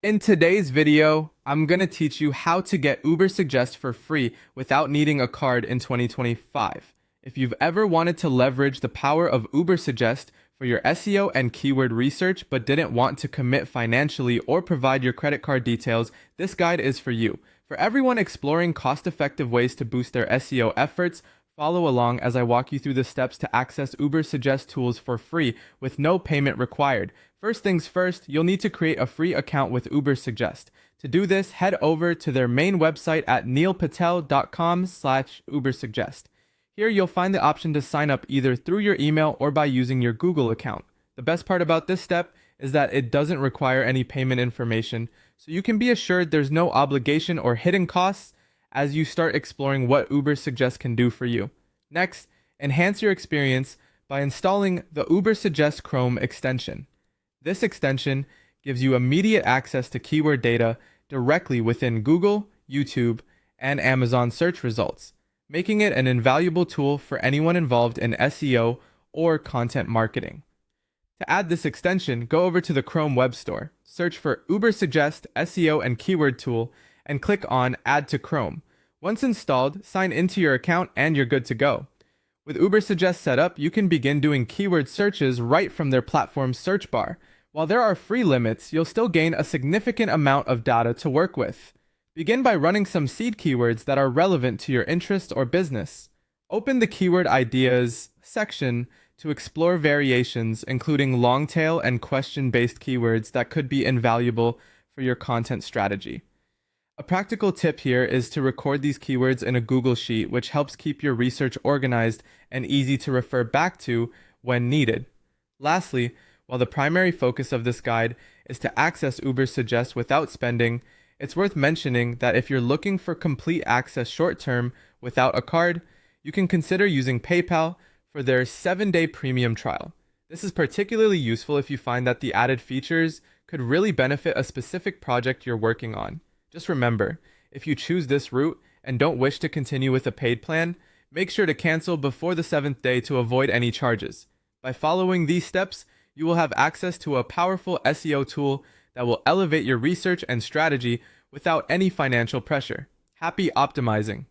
In today's video, I'm going to teach you how to get Ubersuggest for free without needing a card in 2025. If you've ever wanted to leverage the power of Ubersuggest for your SEO and keyword research but didn't want to commit financially or provide your credit card details, this guide is for you. For everyone exploring cost-effective ways to boost their SEO efforts, follow along as I walk you through the steps to access Ubersuggest tools for free with no payment required. First things first, you'll need to create a free account with Ubersuggest. To do this, head over to their main website at neilpatel.com/Ubersuggest. Here you'll find the option to sign up either through your email or by using your Google account. The best part about this step is that it doesn't require any payment information, so you can be assured there's no obligation or hidden costs as you start exploring what Ubersuggest can do for you. Next, enhance your experience by installing the Ubersuggest Chrome extension. This extension gives you immediate access to keyword data directly within Google, YouTube, and Amazon search results, making it an invaluable tool for anyone involved in SEO or content marketing. To add this extension, go over to the Chrome Web Store, search for Ubersuggest SEO and Keyword Tool, and click on Add to Chrome. Once installed, sign into your account and you're good to go. With Ubersuggest set up, you can begin doing keyword searches right from their platform's search bar. While there are free limits, you'll still gain a significant amount of data to work with. Begin by running some seed keywords that are relevant to your interest or business. Open the Keyword Ideas section to explore variations, including long-tail and question-based keywords that could be invaluable for your content strategy. A practical tip here is to record these keywords in a Google Sheet, which helps keep your research organized and easy to refer back to when needed. Lastly, while the primary focus of this guide is to access Ubersuggest without spending, it's worth mentioning that if you're looking for complete access short-term without a card, you can consider using PayPal for their 7-day premium trial. This is particularly useful if you find that the added features could really benefit a specific project you're working on. Just remember, if you choose this route and don't wish to continue with a paid plan, make sure to cancel before the 7th day to avoid any charges. By following these steps, you will have access to a powerful SEO tool that will elevate your research and strategy without any financial pressure. Happy optimizing!